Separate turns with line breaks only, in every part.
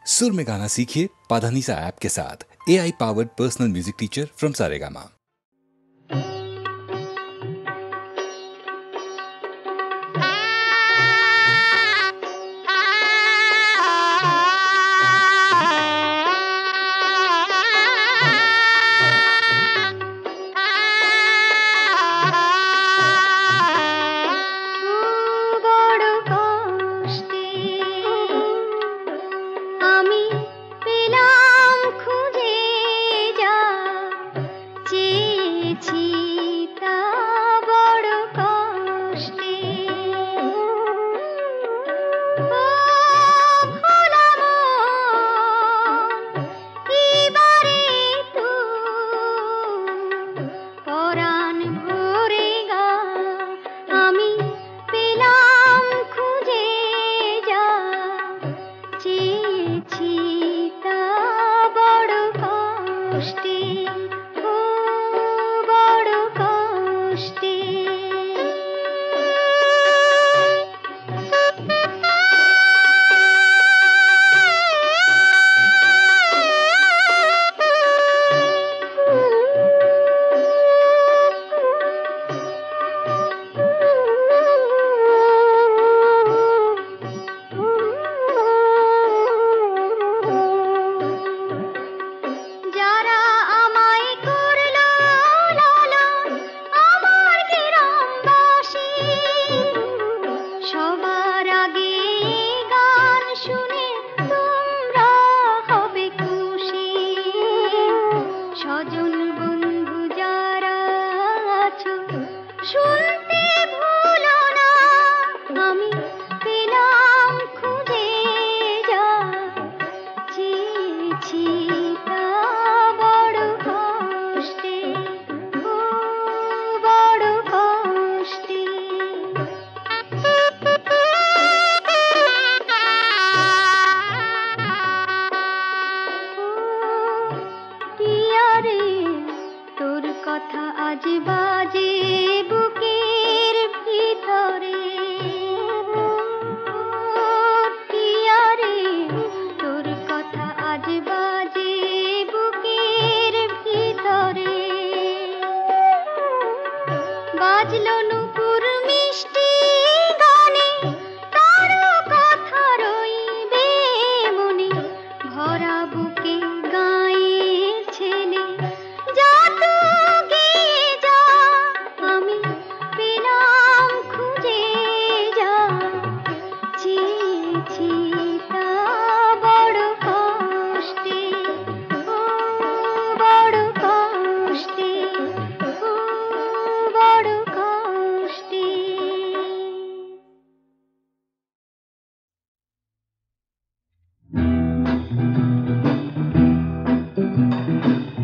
सुर में गाना सीखिए पाधानीसा ऐप के साथ। AI powered personal music teacher from Saregama.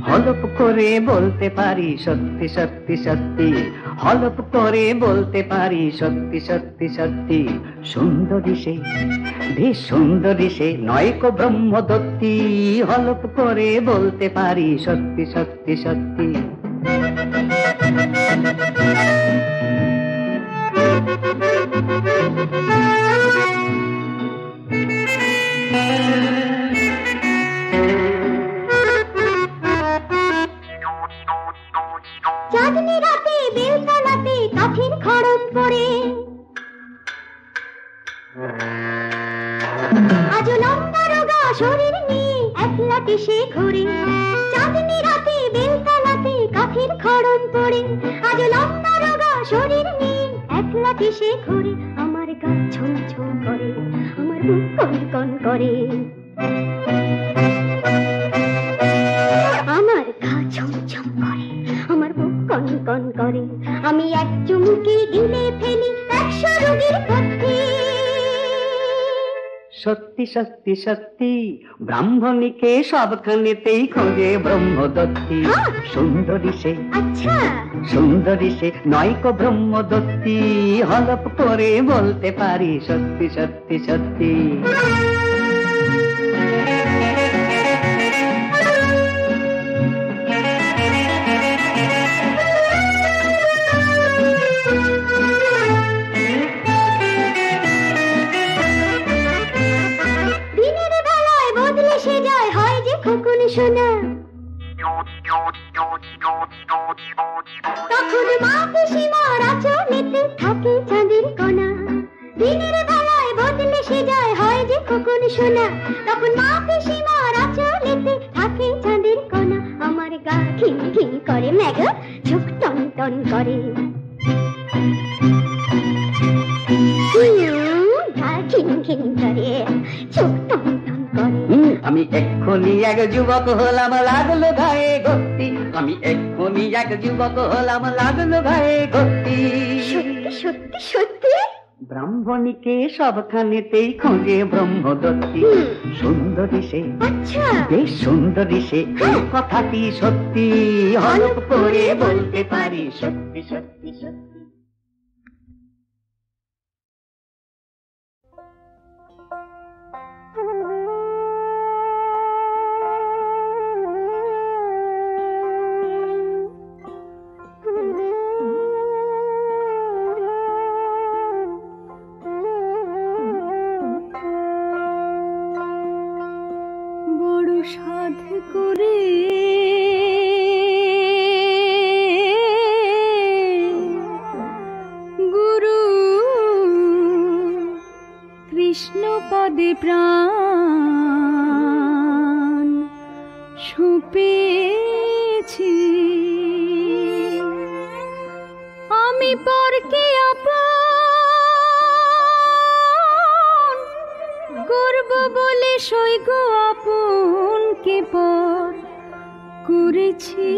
হলপ করে বলতে পারি সত্যি সত্যি সত্যি, হলপ করে বলতে পারি সত্যি সত্যি সত্যি। সুন্দরী সে, বেশ সুন্দরী সে, নয়কো ব্রহ্মদত্তী। হলপ করে বলতে পারি সত্যি সত্যি সত্যি।
চাঁদনি রাতে বেলতলাতে কাঠের খড়ম পড়ে, আজ লম্বা রোগা শরীর নিয়ে একলা কিসে ঘুরে। চাঁদনি রাতে বেলতলাতে কাঠের খড়ম পড়ে, আজ লম্বা রোগা শরীর নিয়ে একলা কিসে ঘুরে। আমার গা ছম ছম করে, আমার বুক কন কন করে, আমার গা ছম ছম করে, আমার বুক কন কন করে। আমি এক চুমুকে গিলে ফেলি 100 রোগীর ক্ষতি।
সত্যি সত্যি সত্যি, ব্রাহ্মণীকে সবখানেতেই খোঁজে ব্রহ্মদত্তী। সুন্দরী সে,
আচ্ছা
সুন্দরী সে, নয়কো ব্রহ্মদত্তী। হলপ করে বলতে পারি সত্যি সত্যি সত্যি।
দিনের বেলায় খোকন সোনা। তখন মা পিসিমার আঁচলেতে থাকে চাঁদের কণা, দিনের বেলায় বদলে সে যায় হয় যে খোকন সোনা। তখন মা পিসিমার আঁচলেতে থাকে চাঁদের কণা, আমার গা খিন খিন করে ম্যাগো, চোখ টন টন করে। গা খিন খিন করে, চোখ টন টন করে।
আমি এক্ষুনি এক যুবক হলাম, লাগলো গায়ে গতি। আমি এক্ষুনি এক যুবক হলাম, লাগলো গায়ে গতি।
সত্যি সত্যি সত্যি
ব্রাহ্মণীকে সবখানেতেই খোঁজে ব্রহ্মদত্তি। সুন্দরী সে,
আচ্ছা
বেশ সুন্দরী সে, এই কথাটি সত্যি। হলফ করে বলতে পারি সত্যি সত্যি সত্যি।
সাধ করে গুরু কৃষ্ণ পদে প্রাণ সুপেছি। আমি পরকে আপন করব বলে সইগ আপনকে পর করেছি।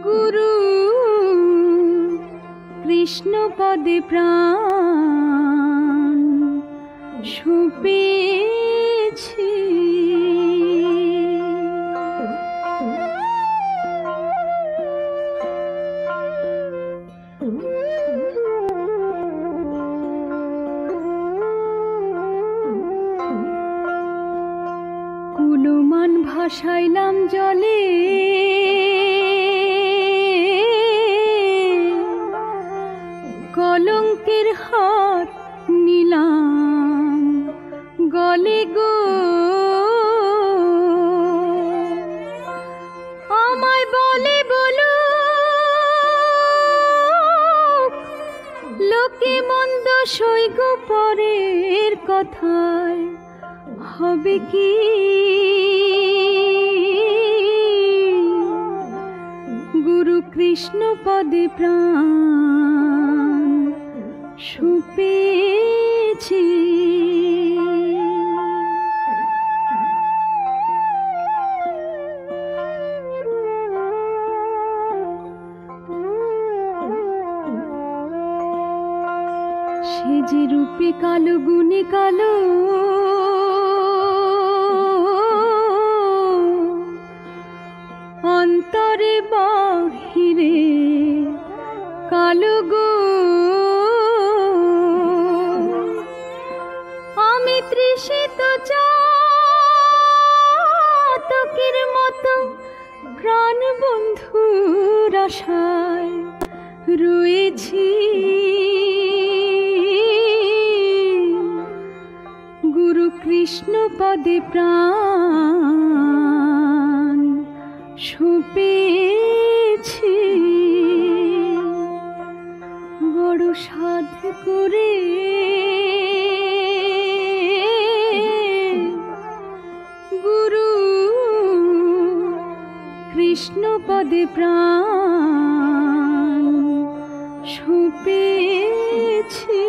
গুরু কৃষ্ণ পদে প্রাণ সুপেছি। কুলমান ভাসাইলাম জলে, কলঙ্কের হাত নিলাম গলে গো। আমায় বলে বলো লোকে মন্দ সইগ পরের কথায় হবে কি। গুরু কৃষ্ণ পদে প্রাণ সুপেছি। সে যে রূপে কালো গুণে কালো, অন্তরে বাহিরে কালো গো। আমি তৃষিত চাতকের মতো প্রাণ বন্ধুর আশায় রয়েছি। গুরু কৃষ্ণ পদে প্রাণ সুপেছি। বড় সাধ করে গুরু কৃষ্ণ পদে প্রাণ সুপেছি।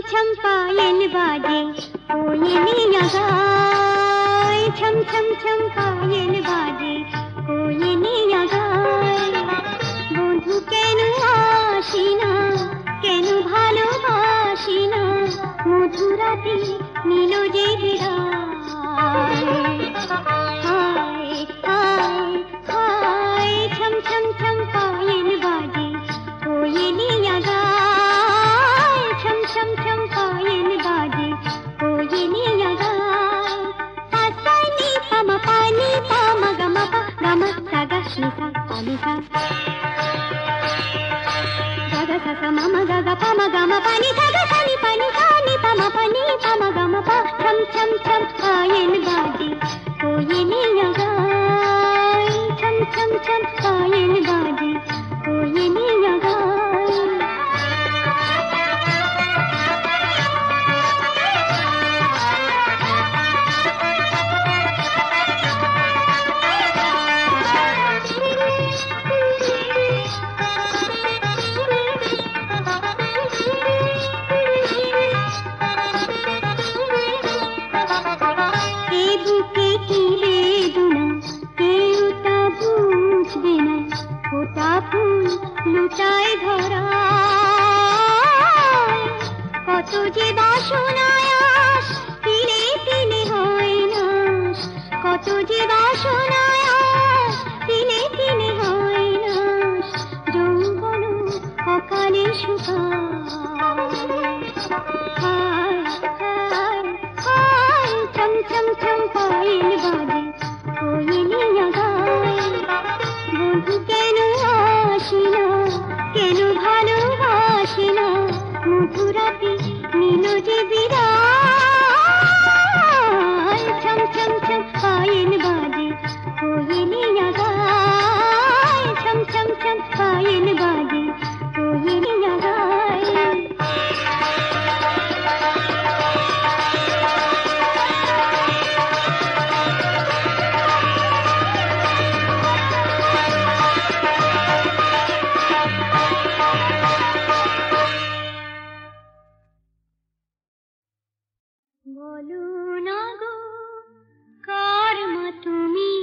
छम पायल बाजे कोयलिया गाए छम छम छम पायल बाजे कोयलिया गाए বন্ধু কেন আসি না কেন ভালোবাসি না মধুরাতে নীল যে বিদায় হায় হায় হায় ছম ছম ছম পায়েল বাজে কোয়েলিয়া গায় ছম ছম ছম পায়েল বাজে কোয়েলিয়া গায় পানি পামা গামা পা গামা সাগা নিসা পানিসা gaga sa sa mama gaga pama gama pani saga sani pani sani pama gama pa cham cham cham payel baje koyeliya gaay cham cham cham payel baje koyeliya gaay লুটায় ধরা কত যে বাসনায় আস তিলে তিলে হয় না কত যে বাসনায় আস তিলে তিলে হয় না যৌবন অকালে শুকায় হায় হায় ছম ছম ছম পায়েল বাজে কোয়েলিয়া গায় বন্ধু কেন আসি না কেন ভালোবাসি না মধুরাতে নীল যে বিদায় ছম ছম ছম পায়েল বাজে কোয়েলিয়া গায় ছম ছম ছম পায়েল বাজে কোয়েলিয়া গায় বলো না গো কার মা তুমি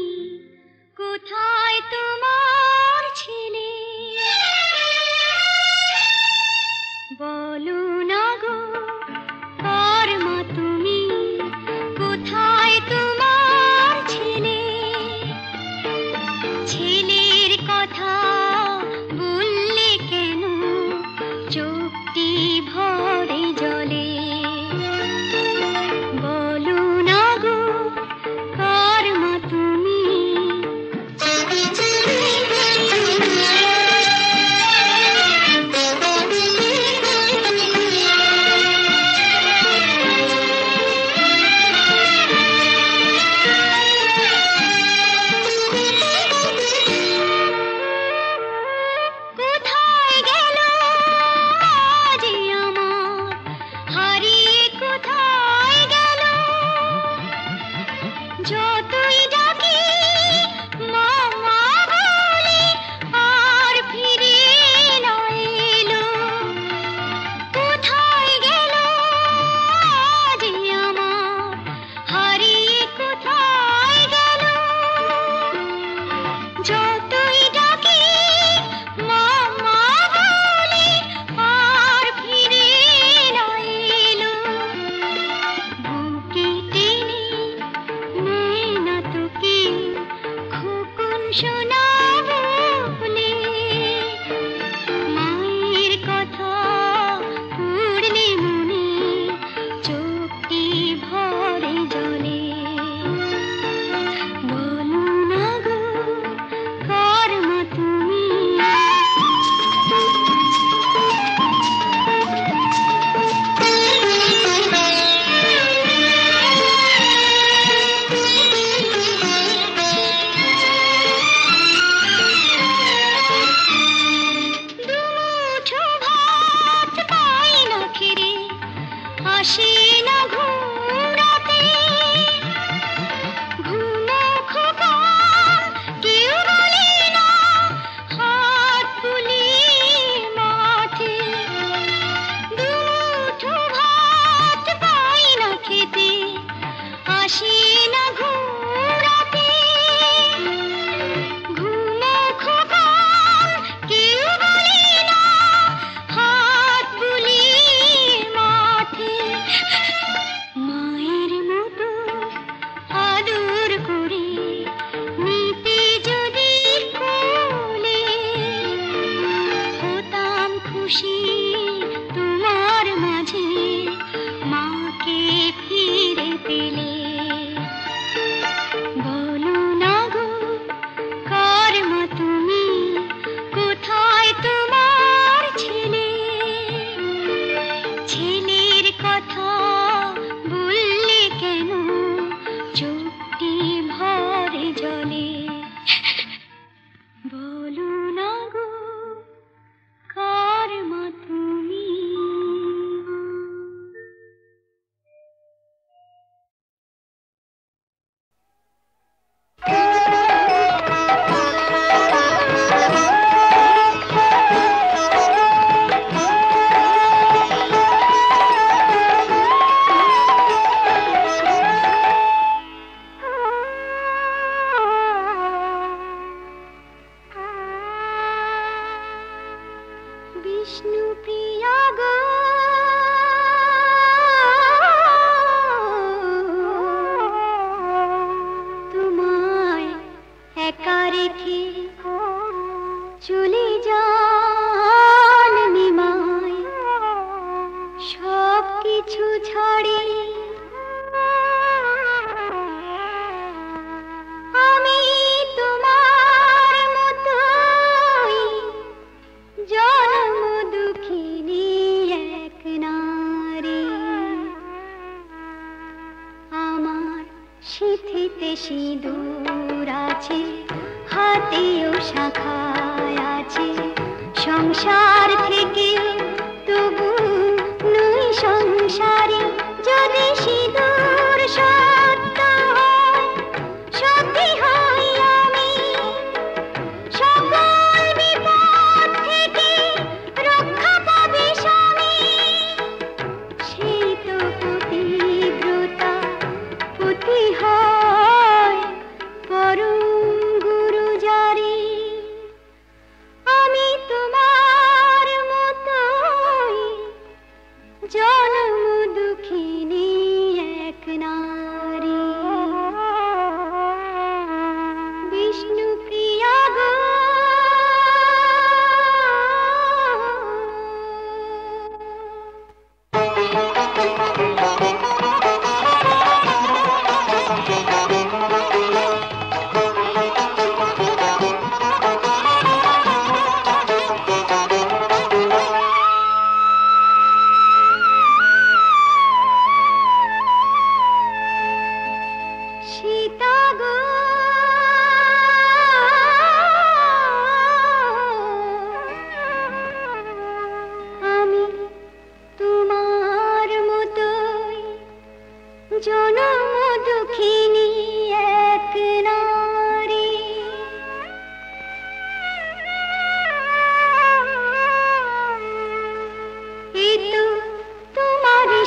কোথায় তোমার ছেলে বলো না গো কার মা তুমি কোথায় তোমার ছেলে ছেলের কথা বললে কেন চোখটি ভরে জলে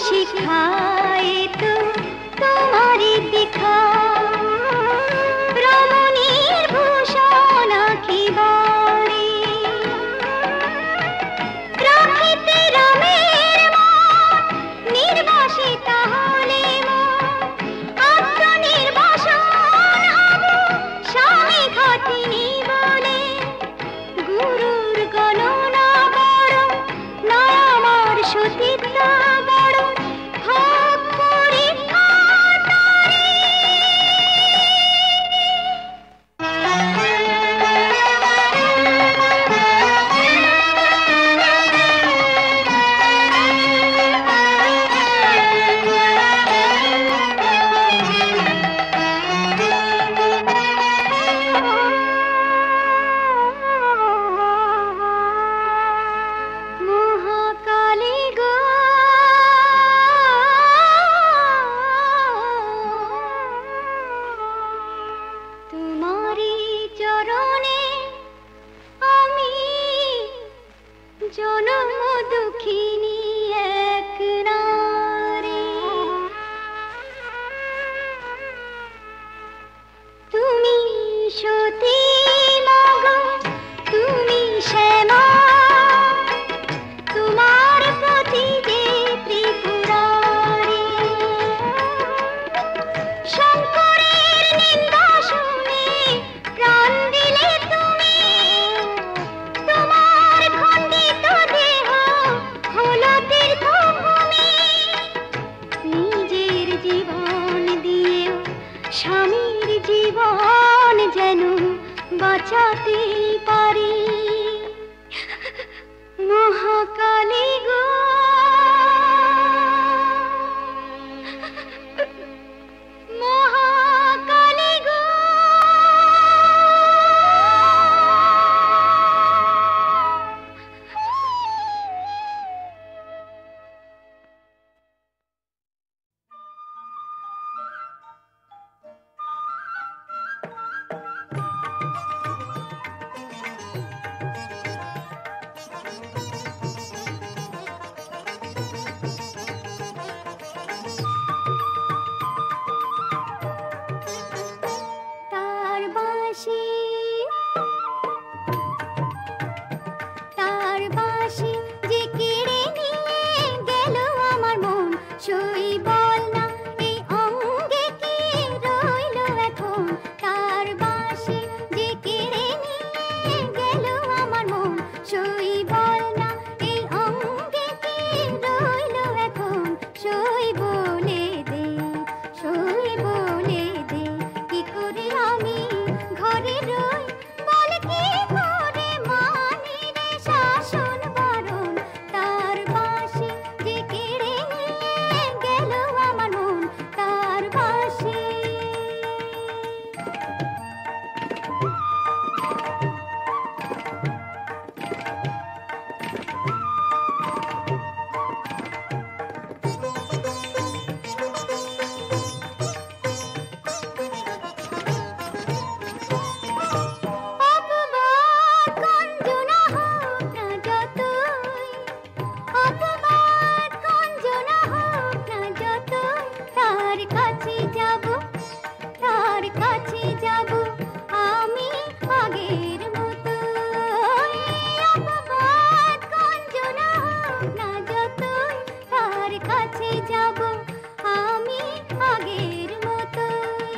शिखाए तो तुम्हारी दिखा সতী মাগো তুমি শ্যামা, তোমার প্রতি যে ত্রিপুরারি শঙ্করের নিন্দা শুনে প্রাণ দিলে তুমি, তোমার খণ্ডিত দেহ হলো তীর্থভূমি। নিজের জীবন দিয়েও স্বামীর জীবন যেন বাঁচাতে পারি। মহাকালী গো, মহাকালী গো। তার বাঁশি, তার বাঁশি যে কেড়ে নিয়ে গেল আমার মন, সই বল না এই অঙ্গে কি রইল এখন। তার বাঁশি যে কেড়ে নিয়ে গেল আমার মন, সই বল না এই অঙ্গে কি রইল এখন। সই বলে দে, সই বলে দে, কি করে আমি ঘরে রই, বল কি করে মানি রে শাসন বারণ। তার বাঁশি যে কেড়ে নিয়ে গেল আমার মন, তার বাঁশি। অপবাদ গঞ্জনা হোক না যতই, অপবাদ গঞ্জনা হোক না যতই, তার কাছে যাব, তার কাছে যাব আমি আগের মতোই। অপবাদ গঞ্জনা হোক না যতই, তার কাছে যাব আমি আগের মতোই।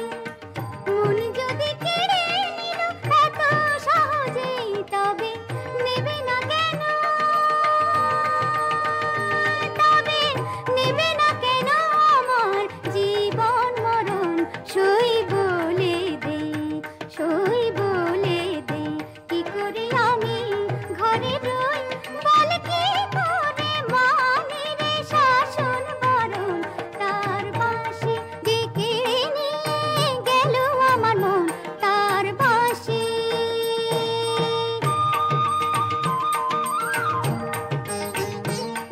মন যদি কেড়ে নিল এত সহজেই, তবে নেবে না কেন, তবে নেবে না কেন আমার জীবন মরণ। সই বলে দে, সই বলে দে, কি করে আমি ঘরে রই, বল কি করে মানি রে শাসন বারণ। তার বাঁশি যে কেড়ে নিয়ে গেল আমার মন, তার বাঁশি।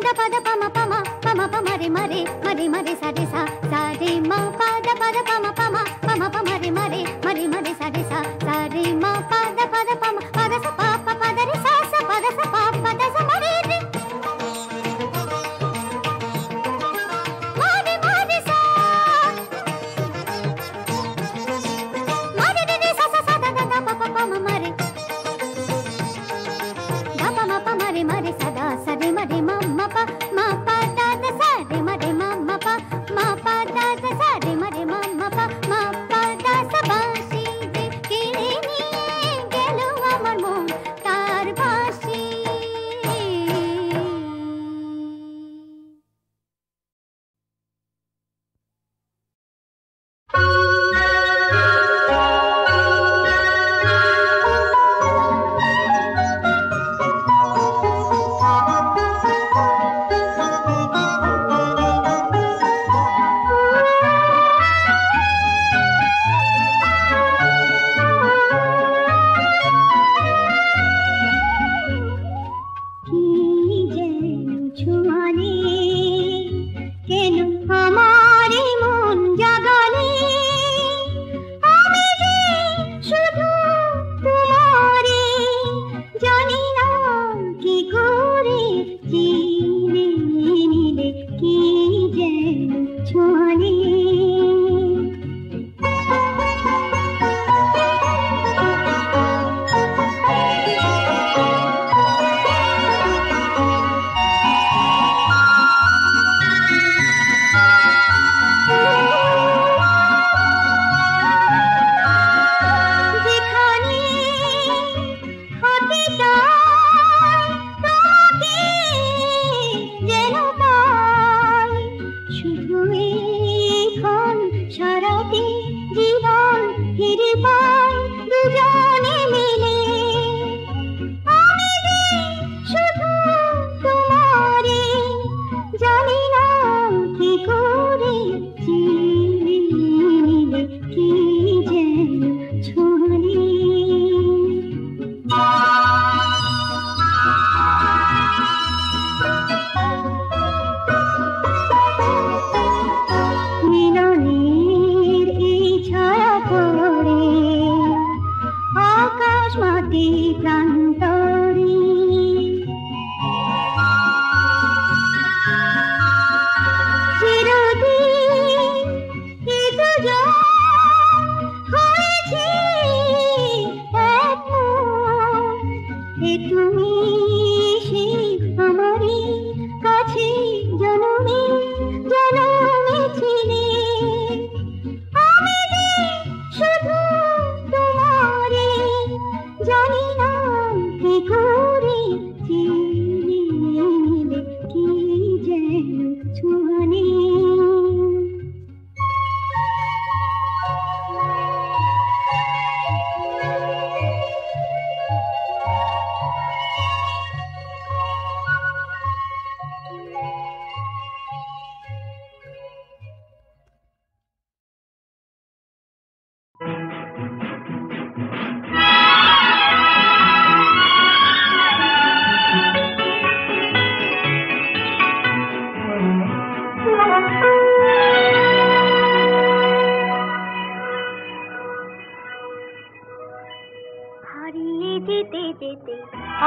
দপা দপা মা পামা, পামা পামা রে মারে, মারে মারে সারে সা, সারে মা পা দপা দপা মা পামা, পামা পামা রে মারে, মারে মারে সারে সা, সারে মা পা দপা দপা মা, পা দা সা পা পা পা দা রে সা সা, পা দা সা পা পা দা সা মারে রে, মারে মারে সা, মারে রে রে সা সা সা দা দা দা পা পা পা মা মারে, দা পা মা পা মারে মারে সা দা সা রে মারে মা মা পা, মা পা দা দা সা রে মারে মা মা পা, মা পা দা দা সা রে মারে মা মা পা, মা পা দা সা বাঁশি ফিরে পাই দুজনে মিলে। আমি যে শুধু তোমারে, জানি না কি করে চিনিলে কি যেন ছোঁয়ালে। মিলনের এই ছায়া পড়ে আকাশ মাটি প্রান্তরে। চিরদিন এ দুজন হয়েছি এক মন। এ তুমি সে আমারই কাছে জনমে জনমে ছিলে। আমি যে শুধু তোমারে, জানি না কি করে চিনিলে কি যেন ছোঁয়ালে। হারিয়ে যেতে যেতে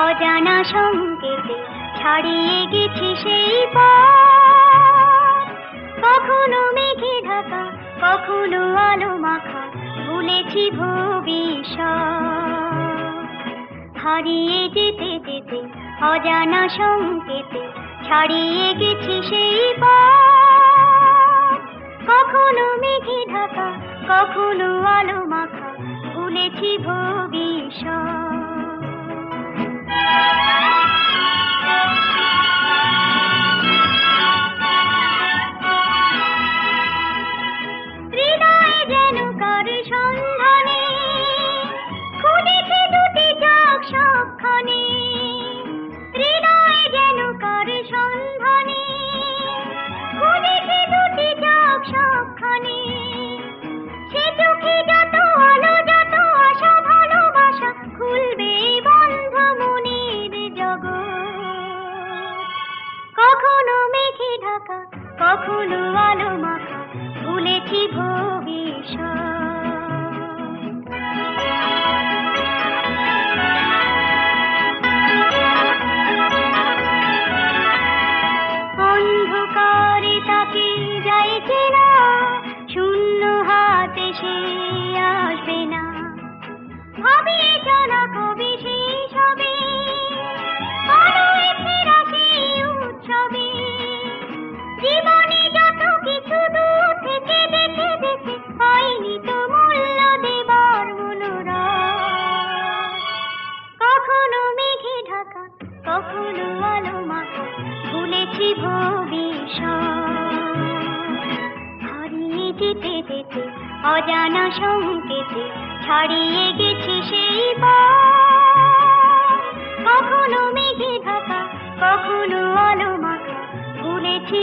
অজানা সংকেতে ছাড়িয়ে গেছি সেই পথ। কখনো মেঘে ঢাকা, কখনো আলো মাখা, ভুলেছি ভবিষ্যৎ। হারিয়ে যেতে যেতে অজানা সংকেতে ছাড়িয়ে গেছি সেই পথ। কখনো মেঘে ঢাকা, কখনো আলো মাখা, ভুলেছি ভবিষ্যৎ। হৃদয়ে যেন কার সন্ধানে খুঁজেছি দুটি চোখ সবখানে। হৃদয়ে যেন কার সন্ধানে খুঁজেছি দুটি চোখ সবখানে। সে চোখে যত আলো, যত আশা ভালোবাসা, খুলবে বন্ধ মনের জগৎ। কখনো মেঘে ঢাকা, কখনো আলো মাখা, ভুলেছি ভবিষ্যৎ। অন্ধকারে তাকে যাই চেনা, শূন্য হাতে সে আসবে না। ভাবিয়ে চলা কবি সেই সবে, আলোয় ফেরা সেই উৎসবে। জীবনে যত কিছু দূর থেকে দেখে দেখে, পাইনি তো মূল্য দেবার মনোরথ। কখনো মেঘে ঢাকা, কখনো আলো মাখা, ভুলেছি ভবিষ্যৎ। হারিয়ে যেতে যেতে অজানা সংকেতে ছাড়িয়ে গেছি সেই পথ। কখনো মেঘে ঢাকা, কখনো আলো মাখা, ভুলেছি